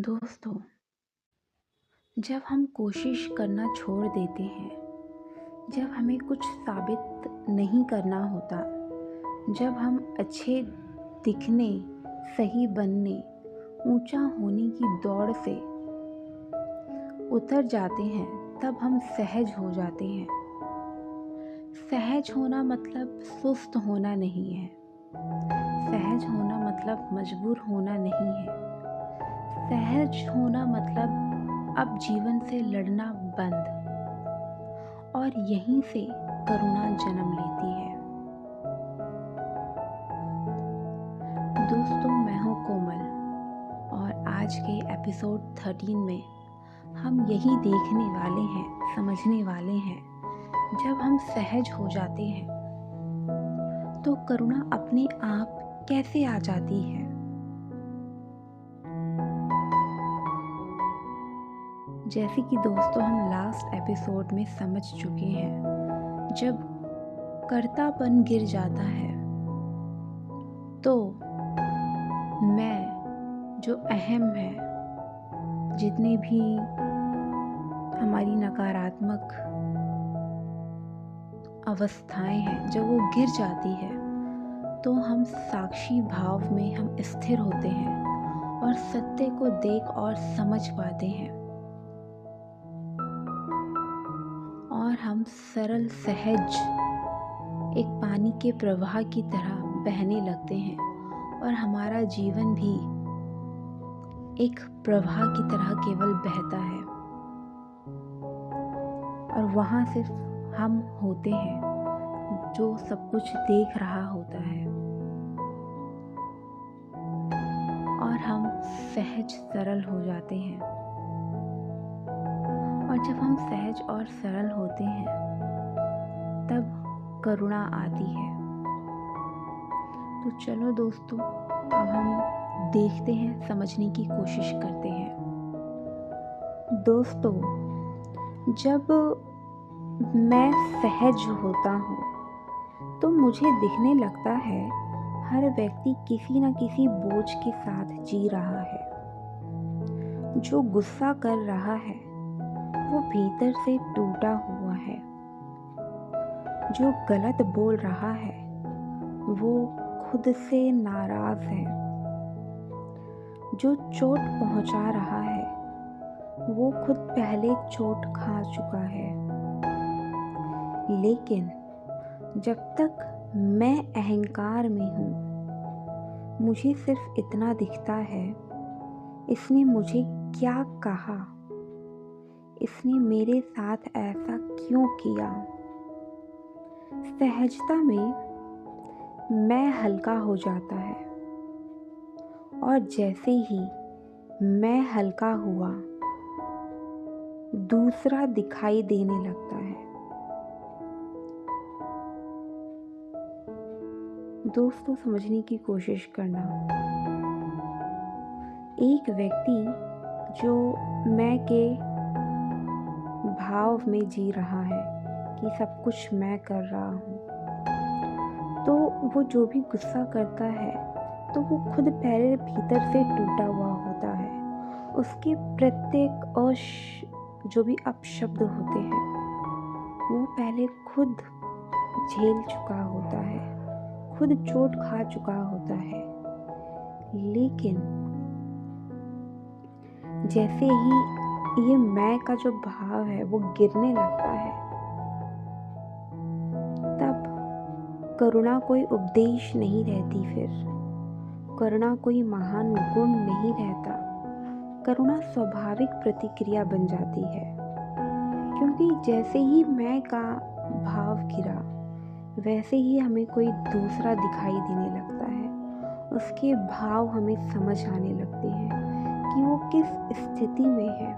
दोस्तों, जब हम कोशिश करना छोड़ देते हैं, जब हमें कुछ साबित नहीं करना होता, जब हम अच्छे दिखने, सही बनने, ऊंचा होने की दौड़ से उतर जाते हैं, तब हम सहज हो जाते हैं। सहज होना मतलब सुस्त होना नहीं है। सहज होना मतलब मजबूर होना नहीं है। सहज होना मतलब अब जीवन से लड़ना बंद, और यहीं से करुणा जन्म लेती है। दोस्तों, मैं हूँ कोमल, और आज के एपिसोड 13 में हम यही देखने वाले हैं, समझने वाले हैं, जब हम सहज हो जाते हैं तो करुणा अपने आप कैसे आ जाती है। जैसे कि दोस्तों हम लास्ट एपिसोड में समझ चुके हैं, जब कर्तापन गिर जाता है तो मैं जो अहम है, जितने भी हमारी नकारात्मक अवस्थाएं हैं, जब वो गिर जाती है तो हम साक्षी भाव में हम स्थिर होते हैं और सत्य को देख और समझ पाते हैं, और हम सरल सहज एक पानी के प्रवाह की तरह बहने लगते हैं, और हमारा जीवन भी एक प्रवाह की तरह केवल बहता है, और वहाँ सिर्फ हम होते हैं जो सब कुछ देख रहा होता है, और हम सहज सरल हो जाते हैं। और जब हम सहज और सरल होते हैं तब करुणा आती है। तो चलो दोस्तों, अब हम देखते हैं, समझने की कोशिश करते हैं। दोस्तों, जब मैं सहज होता हूँ तो मुझे दिखने लगता है हर व्यक्ति किसी न किसी बोझ के साथ जी रहा है। जो गुस्सा कर रहा है वो भीतर से टूटा हुआ है। जो गलत बोल रहा है वो खुद से नाराज है। जो चोट पहुंचा रहा है वो खुद पहले चोट खा चुका है। लेकिन जब तक मैं अहंकार में हूँ, मुझे सिर्फ इतना दिखता है, इसने मुझे क्या कहा, इसने मेरे साथ ऐसा क्यों किया। सहजता में मैं हल्का हो जाता है, और जैसे ही मैं हल्का हुआ, दूसरा दिखाई देने लगता है। दोस्तों, समझने की कोशिश करना। एक व्यक्ति जो मैं के भाव में जी रहा है कि सब कुछ मैं कर रहा हूँ, तो वो जो भी गुस्सा करता है तो वो खुद पहले भीतर से टूटा हुआ होता है। उसके प्रत्येक जो भी अपशब्द होते हैं वो पहले खुद झेल चुका होता है, खुद चोट खा चुका होता है। लेकिन जैसे ही ये मैं का जो भाव है वो गिरने लगता है, तब करुणा कोई उपदेश नहीं रहती। फिर करुणा कोई महान गुण नहीं रहता। करुणा स्वाभाविक प्रतिक्रिया बन जाती है, क्योंकि जैसे ही मैं का भाव गिरा, वैसे ही हमें कोई दूसरा दिखाई देने लगता है। उसके भाव हमें समझ आने लगते हैं कि वो किस स्थिति में है।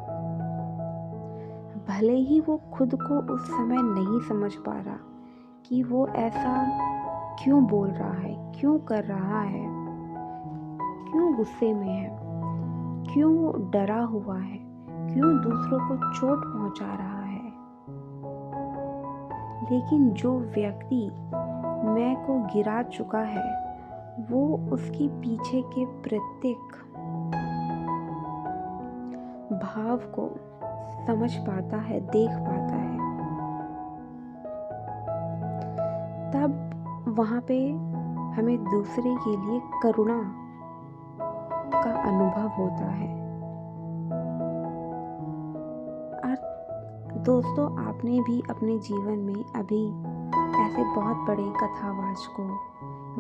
भले ही वो खुद को उस समय नहीं समझ पा रहा कि वो ऐसा क्यों बोल रहा है, क्यों कर रहा है, क्यों गुस्से में है, क्यों डरा हुआ है, क्यों दूसरों को चोट पहुंचा रहा है। लेकिन जो व्यक्ति मैं को गिरा चुका है, वो उसके पीछे के प्रत्येक भाव को समझ पाता है, देख पाता है, तब वहाँ पे हमें दूसरे के लिए करुणा का अनुभव होता है। और दोस्तों, आपने भी अपने जीवन में अभी ऐसे बहुत बड़े कथावाचकों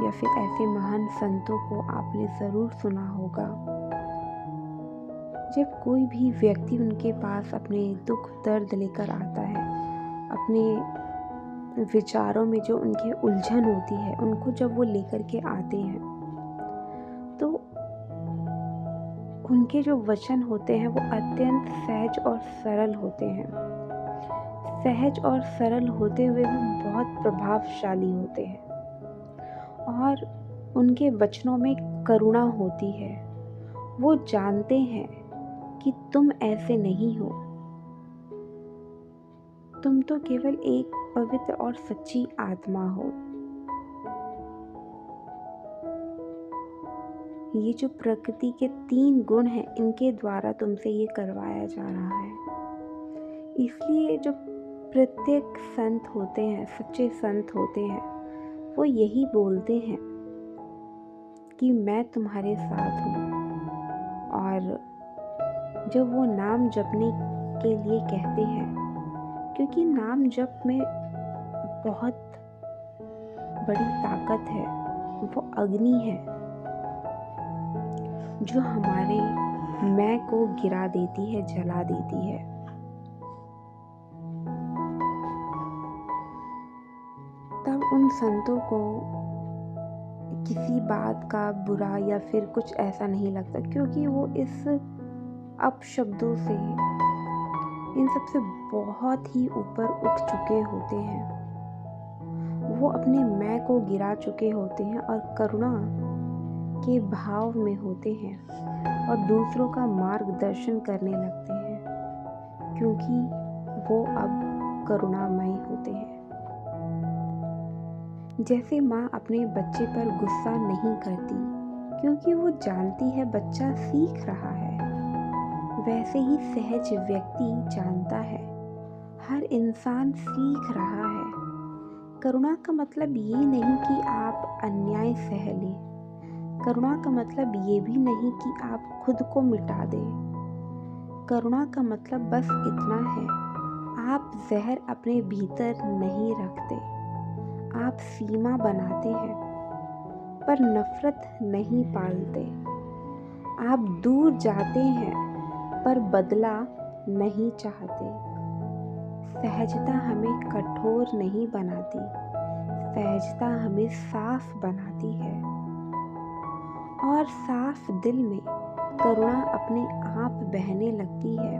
या फिर ऐसे महान संतों को आपने ज़रूर सुना होगा। जब कोई भी व्यक्ति उनके पास अपने दुख दर्द लेकर आता है, अपने विचारों में जो उनकी उलझन होती है, उनको जब वो लेकर के आते हैं, तो उनके जो वचन होते हैं वो अत्यंत सहज और सरल होते हैं। सहज और सरल होते हुए भी बहुत प्रभावशाली होते हैं, और उनके वचनों में करुणा होती है। वो जानते हैं कि तुम ऐसे नहीं हो, तुम तो केवल एक पवित्र और सच्ची आत्मा हो। ये जो प्रकृति के 3 गुण हैं, इनके द्वारा तुमसे ये करवाया जा रहा है। इसलिए जो प्रत्येक संत होते हैं, सच्चे संत होते हैं, वो यही बोलते हैं कि मैं तुम्हारे साथ हूँ। और जब वो नाम जपने के लिए कहते हैं, क्योंकि नाम जप में बहुत बड़ी ताकत है, वो अग्नि है जो हमारे मैं को गिरा देती है, जला देती है। तब उन संतों को किसी बात का बुरा या फिर कुछ ऐसा नहीं लगता, क्योंकि वो इस अपशब्दों से, इन सब से बहुत ही ऊपर उठ चुके होते हैं। वो अपने मैं को गिरा चुके होते हैं और करुणा के भाव में होते हैं और दूसरों का मार्गदर्शन करने लगते हैं, क्योंकि वो अब करुणामय होते हैं। जैसे माँ अपने बच्चे पर गुस्सा नहीं करती क्योंकि वो जानती है बच्चा सीख रहा है, वैसे ही सहज व्यक्ति जानता है हर इंसान सीख रहा है। करुणा का मतलब ये नहीं कि आप अन्याय सह लें, करुणा का मतलब ये भी नहीं कि आप खुद को मिटा दें। करुणा का मतलब बस इतना है, आप जहर अपने भीतर नहीं रखते, आप सीमा बनाते हैं पर नफरत नहीं पालते। आप दूर जाते हैं पर बदला नहीं चाहते। सहजता हमें कठोर नहीं बनाती, सहजता हमें साफ बनाती है। और साफ दिल में करुणा अपने आप बहने लगती है,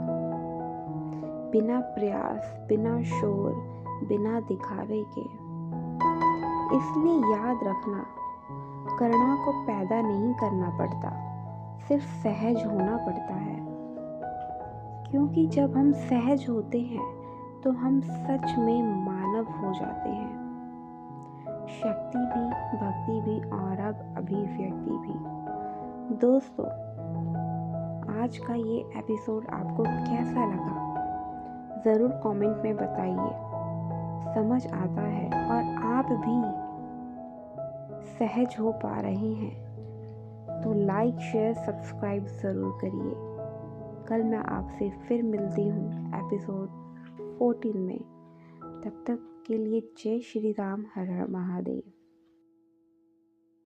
बिना प्रयास, बिना शोर, बिना दिखावे के। इसलिए याद रखना, करुणा को पैदा नहीं करना पड़ता, सिर्फ सहज होना पड़ता है। क्योंकि जब हम सहज होते हैं तो हम सच में मानव हो जाते हैं। शक्ति भी, भक्ति भी और अब अभिव्यक्ति भी। दोस्तों, आज का ये एपिसोड आपको कैसा लगा ज़रूर कमेंट में बताइए। समझ आता है और आप भी सहज हो पा रहे हैं तो लाइक, शेयर, सब्सक्राइब ज़रूर करिए। कल मैं आपसे फिर मिलती हूँ एपिसोड 14 में। तब तक के लिए जय श्री राम, हर हर महादेव।